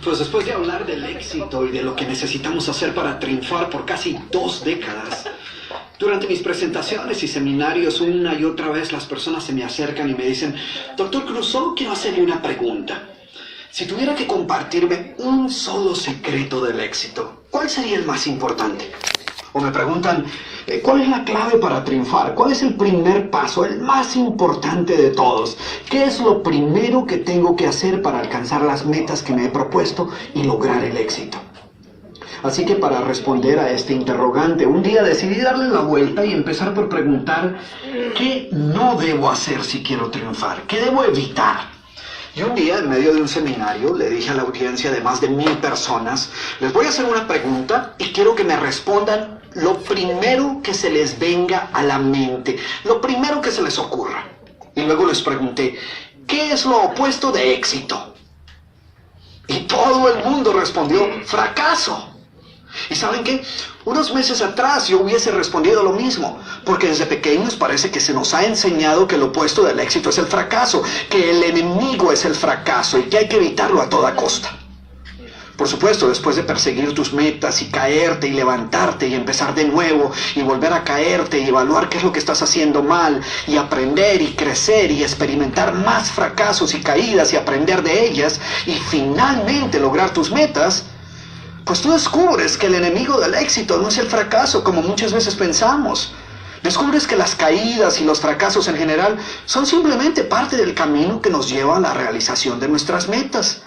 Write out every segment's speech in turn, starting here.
Pues después de hablar del éxito y de lo que necesitamos hacer para triunfar por casi 2 décadas, durante mis presentaciones y seminarios, una y otra vez las personas se me acercan y me dicen: Doctor Cruz, solo quiero hacerle una pregunta. Si tuviera que compartirme un solo secreto del éxito, ¿cuál sería el más importante? O me preguntan: ¿cuál es la clave para triunfar? ¿Cuál es el primer paso, el más importante de todos? ¿Qué es lo primero que tengo que hacer para alcanzar las metas que me he propuesto y lograr el éxito? Así que para responder a este interrogante, un día decidí darle la vuelta y empezar por preguntar: ¿qué no debo hacer si quiero triunfar? ¿Qué debo evitar? Y un día, en medio de un seminario, le dije a la audiencia de más de 1000 personas: les voy a hacer una pregunta y quiero que me respondan lo primero que se les venga a la mente, lo primero que se les ocurra. Y luego les pregunté: ¿qué es lo opuesto de éxito? Y todo el mundo respondió: fracaso. ¿Y saben qué? Unos meses atrás yo hubiese respondido lo mismo, porque desde pequeños parece que se nos ha enseñado que lo opuesto del éxito es el fracaso, que el enemigo es el fracaso y que hay que evitarlo a toda costa. Por supuesto, después de perseguir tus metas y caerte y levantarte y empezar de nuevo y volver a caerte y evaluar qué es lo que estás haciendo mal y aprender y crecer y experimentar más fracasos y caídas y aprender de ellas y finalmente lograr tus metas, pues tú descubres que el enemigo del éxito no es el fracaso como muchas veces pensamos. Descubres que las caídas y los fracasos en general son simplemente parte del camino que nos lleva a la realización de nuestras metas.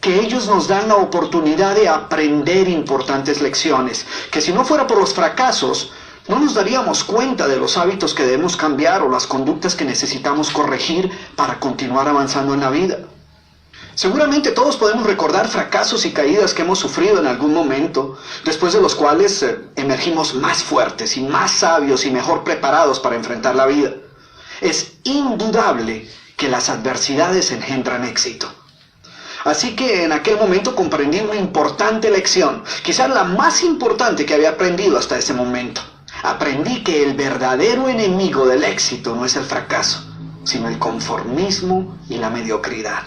Que ellos nos dan la oportunidad de aprender importantes lecciones, que si no fuera por los fracasos, no nos daríamos cuenta de los hábitos que debemos cambiar o las conductas que necesitamos corregir para continuar avanzando en la vida. Seguramente todos podemos recordar fracasos y caídas que hemos sufrido en algún momento, después de los cuales emergimos más fuertes y más sabios y mejor preparados para enfrentar la vida. Es indudable que las adversidades engendran éxito. Así que en aquel momento comprendí una importante lección, quizás la más importante que había aprendido hasta ese momento. Aprendí que el verdadero enemigo del éxito no es el fracaso, sino el conformismo y la mediocridad.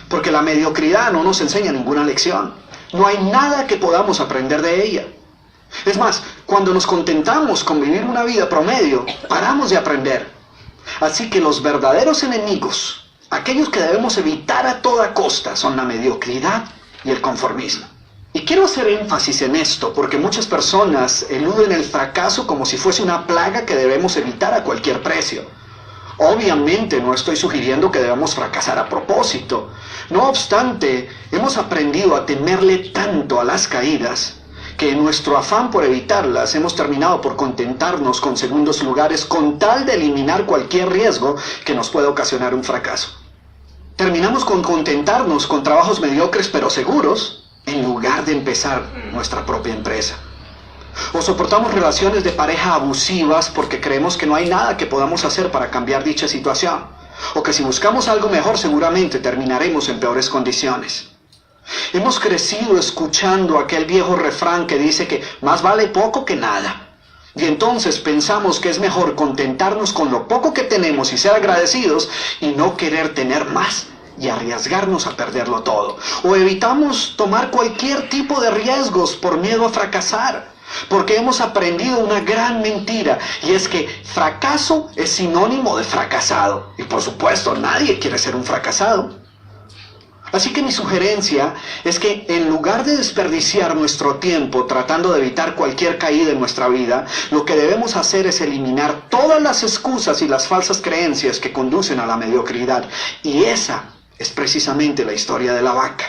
Porque la mediocridad no nos enseña ninguna lección. No hay nada que podamos aprender de ella. Es más, cuando nos contentamos con vivir una vida promedio, paramos de aprender. Así que los verdaderos enemigos, aquellos que debemos evitar a toda costa, son la mediocridad y el conformismo. Y quiero hacer énfasis en esto porque muchas personas eluden el fracaso como si fuese una plaga que debemos evitar a cualquier precio. Obviamente no estoy sugiriendo que debamos fracasar a propósito. No obstante, hemos aprendido a temerle tanto a las caídas que en nuestro afán por evitarlas hemos terminado por contentarnos con segundos lugares con tal de eliminar cualquier riesgo que nos pueda ocasionar un fracaso. Terminamos con contentarnos con trabajos mediocres pero seguros en lugar de empezar nuestra propia empresa. O soportamos relaciones de pareja abusivas porque creemos que no hay nada que podamos hacer para cambiar dicha situación. O que si buscamos algo mejor seguramente terminaremos en peores condiciones. Hemos crecido escuchando aquel viejo refrán que dice que más vale poco que nada. Y entonces pensamos que es mejor contentarnos con lo poco que tenemos y ser agradecidos y no querer tener más y arriesgarnos a perderlo todo. O evitamos tomar cualquier tipo de riesgos por miedo a fracasar. Porque hemos aprendido una gran mentira, y es que fracaso es sinónimo de fracasado. Y por supuesto, nadie quiere ser un fracasado. Así que mi sugerencia es que en lugar de desperdiciar nuestro tiempo tratando de evitar cualquier caída en nuestra vida, lo que debemos hacer es eliminar todas las excusas y las falsas creencias que conducen a la mediocridad. Y esa es precisamente la historia de la vaca.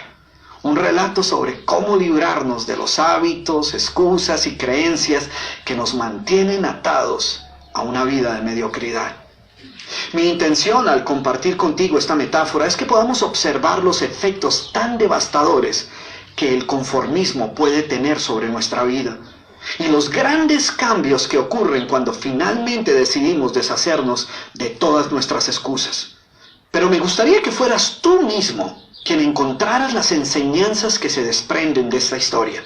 Un relato sobre cómo librarnos de los hábitos, excusas y creencias que nos mantienen atados a una vida de mediocridad. Mi intención al compartir contigo esta metáfora es que podamos observar los efectos tan devastadores que el conformismo puede tener sobre nuestra vida y los grandes cambios que ocurren cuando finalmente decidimos deshacernos de todas nuestras excusas. Pero me gustaría que fueras tú mismo quien encontraras las enseñanzas que se desprenden de esta historia.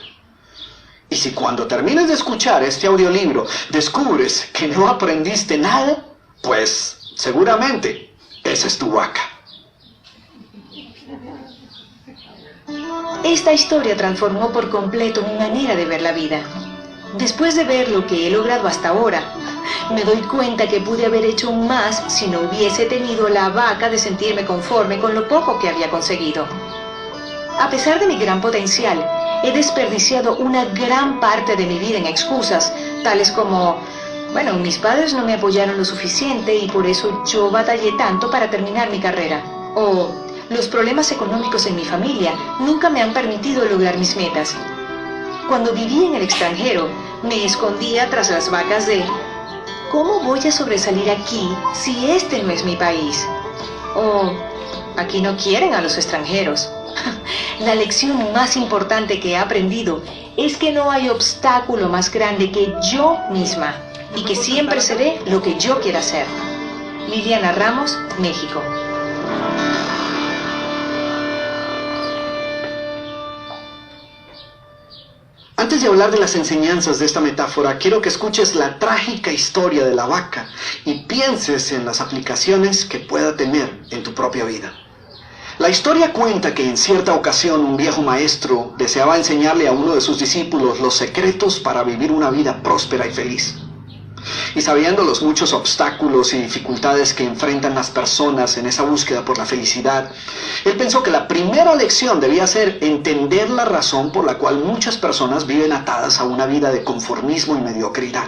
Y si cuando termines de escuchar este audiolibro descubres que no aprendiste nada, pues seguramente esa es tu vaca. Esta historia transformó por completo mi manera de ver la vida. Después de ver lo que he logrado hasta ahora, me doy cuenta que pude haber hecho más si no hubiese tenido la vaca de sentirme conforme con lo poco que había conseguido. A pesar de mi gran potencial, he desperdiciado una gran parte de mi vida en excusas, tales como, bueno, mis padres no me apoyaron lo suficiente y por eso yo batallé tanto para terminar mi carrera. O los problemas económicos en mi familia nunca me han permitido lograr mis metas. Cuando viví en el extranjero, me escondía tras las vacas de ¿cómo voy a sobresalir aquí si este no es mi país? O aquí no quieren a los extranjeros. La lección más importante que he aprendido es que no hay obstáculo más grande que yo misma y que siempre seré lo que yo quiera ser. Liliana Ramos, México. Antes de hablar de las enseñanzas de esta metáfora, quiero que escuches la trágica historia de la vaca y pienses en las aplicaciones que pueda tener en tu propia vida. La historia cuenta que en cierta ocasión un viejo maestro deseaba enseñarle a uno de sus discípulos los secretos para vivir una vida próspera y feliz. Y sabiendo los muchos obstáculos y dificultades que enfrentan las personas en esa búsqueda por la felicidad, él pensó que la primera lección debía ser entender la razón por la cual muchas personas viven atadas a una vida de conformismo y mediocridad.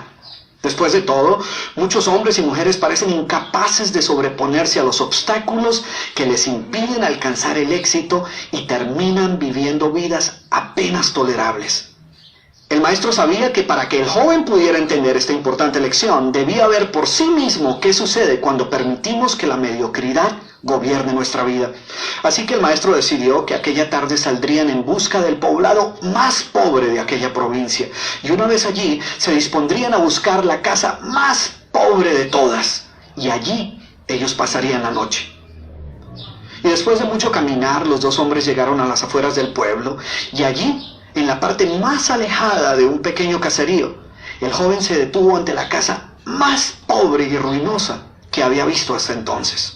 Después de todo, muchos hombres y mujeres parecen incapaces de sobreponerse a los obstáculos que les impiden alcanzar el éxito y terminan viviendo vidas apenas tolerables. El maestro sabía que para que el joven pudiera entender esta importante lección, debía ver por sí mismo qué sucede cuando permitimos que la mediocridad gobierne nuestra vida. Así que el maestro decidió que aquella tarde saldrían en busca del poblado más pobre de aquella provincia, y una vez allí se dispondrían a buscar la casa más pobre de todas, y allí ellos pasarían la noche. Y después de mucho caminar, los dos hombres llegaron a las afueras del pueblo, y allí, en la parte más alejada de un pequeño caserío, el joven se detuvo ante la casa más pobre y ruinosa que había visto hasta entonces.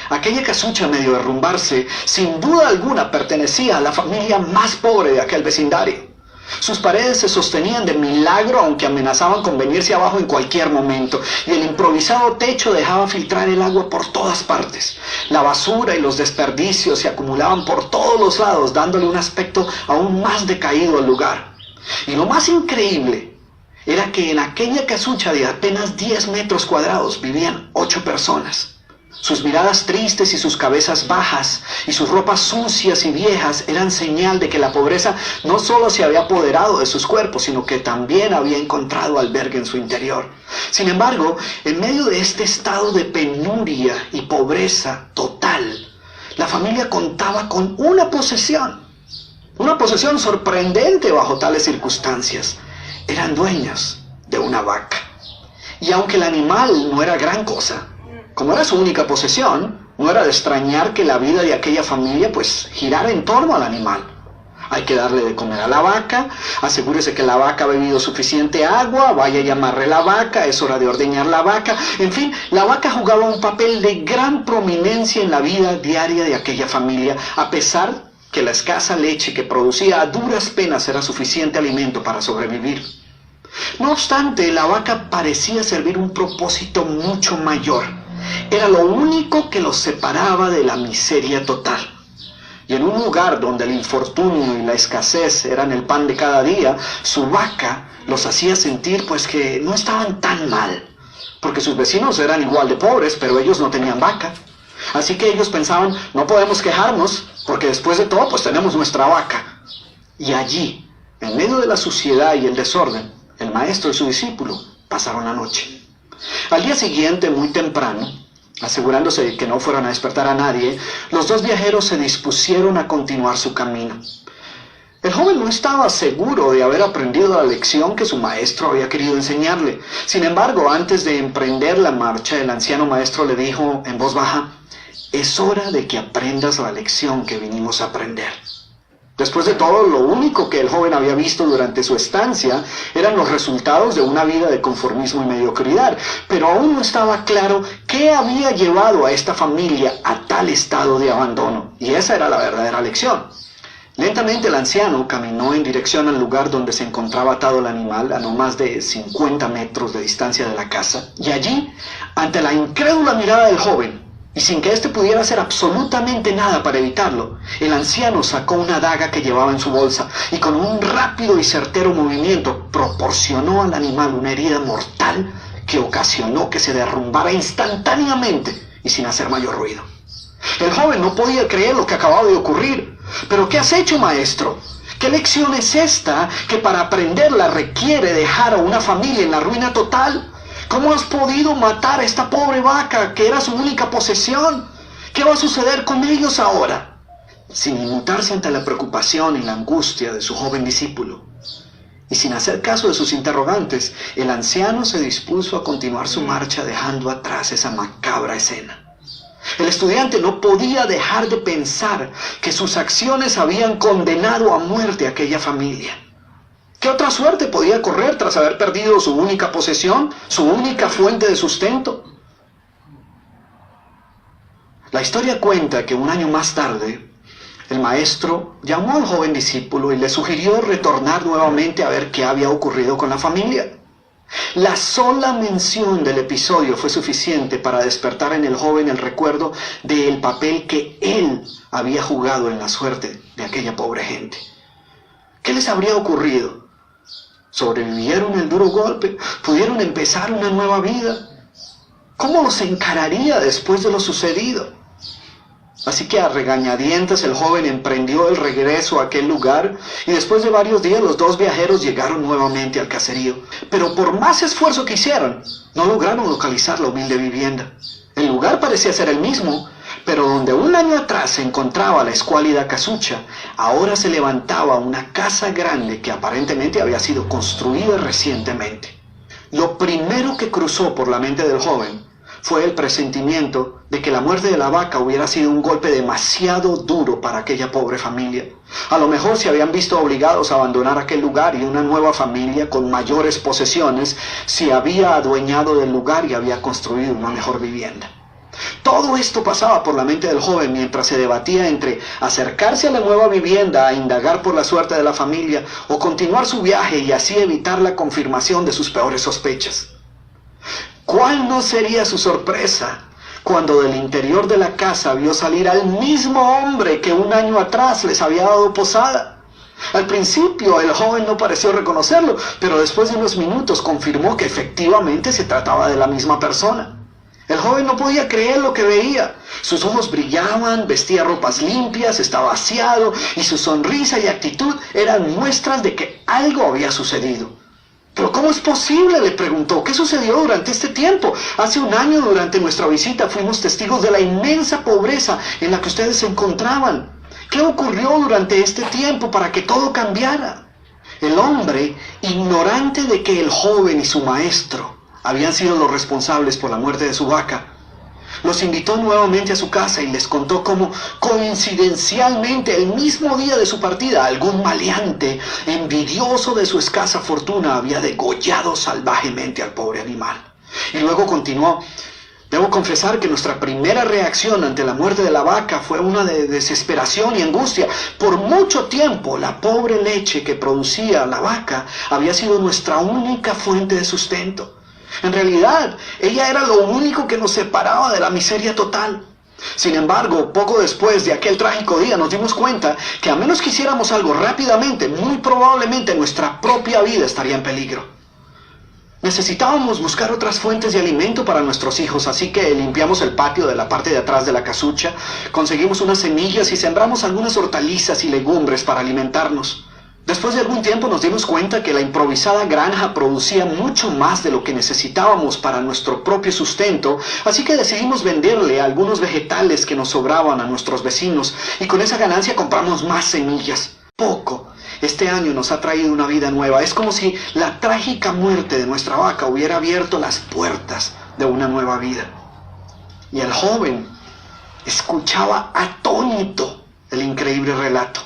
Aquella casucha, medio derrumbarse, sin duda alguna pertenecía a la familia más pobre de aquel vecindario. Sus paredes se sostenían de milagro, aunque amenazaban con venirse abajo en cualquier momento, y el improvisado techo dejaba filtrar el agua por todas partes. La basura y los desperdicios se acumulaban por todos los lados, dándole un aspecto aún más decaído al lugar. Y lo más increíble era que en aquella casucha de apenas 10 metros cuadrados vivían 8 personas. Sus miradas tristes y sus cabezas bajas y sus ropas sucias y viejas eran señal de que la pobreza no solo se había apoderado de sus cuerpos, sino que también había encontrado albergue en su interior. Sin embargo, en medio de este estado de penuria y pobreza total, la familia contaba con una posesión sorprendente bajo tales circunstancias. Eran dueños de una vaca. Y aunque el animal no era gran cosa, como era su única posesión, no era de extrañar que la vida de aquella familia girara en torno al animal. Hay que darle de comer a la vaca, asegúrese que la vaca ha bebido suficiente agua, vaya y amarre la vaca, es hora de ordeñar la vaca. En fin, la vaca jugaba un papel de gran prominencia en la vida diaria de aquella familia, a pesar que la escasa leche que producía a duras penas era suficiente alimento para sobrevivir. No obstante, la vaca parecía servir un propósito mucho mayor. Era lo único que los separaba de la miseria total. Y en un lugar donde el infortunio y la escasez eran el pan de cada día, su vaca los hacía sentir que no estaban tan mal, porque sus vecinos eran igual de pobres, pero ellos no tenían vaca. Así que ellos pensaban, no podemos quejarnos, porque después de todo tenemos nuestra vaca. Y allí, en medio de la suciedad y el desorden, el maestro y su discípulo pasaron la noche. Al día siguiente, muy temprano, asegurándose de que no fueran a despertar a nadie, los dos viajeros se dispusieron a continuar su camino. El joven no estaba seguro de haber aprendido la lección que su maestro había querido enseñarle. Sin embargo, antes de emprender la marcha, el anciano maestro le dijo en voz baja: «Es hora de que aprendas la lección que vinimos a aprender». Después de todo, lo único que el joven había visto durante su estancia eran los resultados de una vida de conformismo y mediocridad, pero aún no estaba claro qué había llevado a esta familia a tal estado de abandono, y esa era la verdadera lección. Lentamente el anciano caminó en dirección al lugar donde se encontraba atado el animal, a no más de 50 metros de distancia de la casa, y allí, ante la incrédula mirada del joven, y sin que éste pudiera hacer absolutamente nada para evitarlo, el anciano sacó una daga que llevaba en su bolsa y con un rápido y certero movimiento proporcionó al animal una herida mortal que ocasionó que se derrumbara instantáneamente y sin hacer mayor ruido. El joven no podía creer lo que acababa de ocurrir. «¿Pero qué has hecho, maestro? ¿Qué lección es esta que para aprenderla requiere dejar a una familia en la ruina total? ¿Cómo has podido matar a esta pobre vaca que era su única posesión? ¿Qué va a suceder con ellos ahora?» Sin inmutarse ante la preocupación y la angustia de su joven discípulo, y sin hacer caso de sus interrogantes, el anciano se dispuso a continuar su marcha dejando atrás esa macabra escena. El estudiante no podía dejar de pensar que sus acciones habían condenado a muerte a aquella familia. ¿Qué otra suerte podía correr tras haber perdido su única posesión, su única fuente de sustento? La historia cuenta que un año más tarde, el maestro llamó al joven discípulo y le sugirió retornar nuevamente a ver qué había ocurrido con la familia. La sola mención del episodio fue suficiente para despertar en el joven el recuerdo del papel que él había jugado en la suerte de aquella pobre gente. ¿Qué les habría ocurrido? ¿Sobrevivieron el duro golpe? ¿Pudieron empezar una nueva vida? ¿Cómo los encararía después de lo sucedido? Así que a regañadientes el joven emprendió el regreso a aquel lugar y después de varios días los dos viajeros llegaron nuevamente al caserío. Pero por más esfuerzo que hicieron, no lograron localizar la humilde vivienda. El lugar parecía ser el mismo, pero donde un año atrás se encontraba la escuálida casucha, ahora se levantaba una casa grande que aparentemente había sido construida recientemente. Lo primero que cruzó por la mente del joven fue el presentimiento de que la muerte de la vaca hubiera sido un golpe demasiado duro para aquella pobre familia. A lo mejor se habían visto obligados a abandonar aquel lugar y una nueva familia con mayores posesiones se había adueñado del lugar y había construido una mejor vivienda. Todo esto pasaba por la mente del joven mientras se debatía entre acercarse a la nueva vivienda a indagar por la suerte de la familia o continuar su viaje y así evitar la confirmación de sus peores sospechas. ¿Cuál no sería su sorpresa cuando del interior de la casa vio salir al mismo hombre que un año atrás les había dado posada? Al principio el joven no pareció reconocerlo, pero después de unos minutos confirmó que efectivamente se trataba de la misma persona. El joven no podía creer lo que veía. Sus ojos brillaban, vestía ropas limpias, estaba aseado y su sonrisa y actitud eran muestras de que algo había sucedido. ¿Pero cómo es posible?, le preguntó. ¿Qué sucedió durante este tiempo? Hace un año, durante nuestra visita, fuimos testigos de la inmensa pobreza en la que ustedes se encontraban. ¿Qué ocurrió durante este tiempo para que todo cambiara? El hombre, ignorante de que el joven y su maestro habían sido los responsables por la muerte de su vaca, los invitó nuevamente a su casa y les contó cómo, coincidencialmente, el mismo día de su partida, algún maleante, envidioso de su escasa fortuna, había degollado salvajemente al pobre animal. Y luego continuó: debo confesar que nuestra primera reacción ante la muerte de la vaca fue una de desesperación y angustia. Por mucho tiempo, la pobre leche que producía la vaca había sido nuestra única fuente de sustento. En realidad, ella era lo único que nos separaba de la miseria total. Sin embargo, poco después de aquel trágico día nos dimos cuenta que a menos que hiciéramos algo rápidamente, muy probablemente nuestra propia vida estaría en peligro. Necesitábamos buscar otras fuentes de alimento para nuestros hijos, así que limpiamos el patio de la parte de atrás de la casucha, conseguimos unas semillas y sembramos algunas hortalizas y legumbres para alimentarnos. Después de algún tiempo nos dimos cuenta que la improvisada granja producía mucho más de lo que necesitábamos para nuestro propio sustento, así que decidimos venderle algunos vegetales que nos sobraban a nuestros vecinos y con esa ganancia compramos más semillas. Poco. Este año nos ha traído una vida nueva. Es como si la trágica muerte de nuestra vaca hubiera abierto las puertas de una nueva vida. Y el joven escuchaba atónito el increíble relato.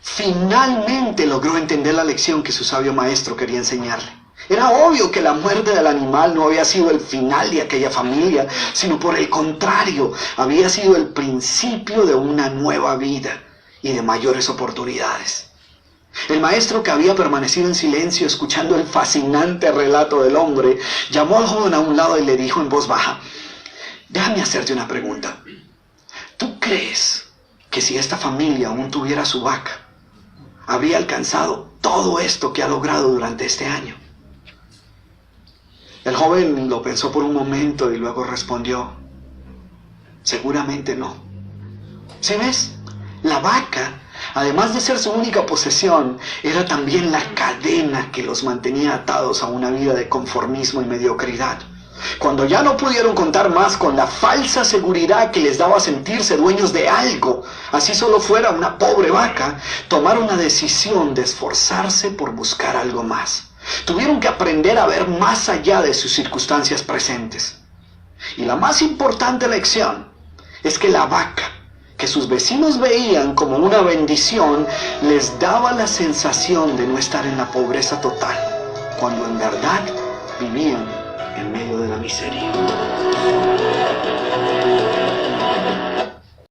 Finalmente logró entender la lección que su sabio maestro quería enseñarle. Era obvio que la muerte del animal no había sido el final de aquella familia, sino por el contrario, había sido el principio de una nueva vida. y de mayores oportunidades. El maestro, que había permanecido en silencio escuchando el fascinante relato del hombre, llamó al joven a un lado y le dijo en voz baja: déjame hacerte una pregunta. ¿Tú crees que si esta familia aún tuviera su vaca, habría alcanzado todo esto que ha logrado durante este año? El joven lo pensó por un momento y luego respondió: seguramente no. ¿Sí ves? La vaca, además de ser su única posesión, era también la cadena que los mantenía atados a una vida de conformismo y mediocridad. Cuando ya no pudieron contar más con la falsa seguridad que les daba sentirse dueños de algo, así solo fuera una pobre vaca, tomaron la decisión de esforzarse por buscar algo más. Tuvieron que aprender a ver más allá de sus circunstancias presentes. Y la más importante lección es que la vaca, que sus vecinos veían como una bendición, les daba la sensación de no estar en la pobreza total, cuando en verdad vivían en medio de la miseria.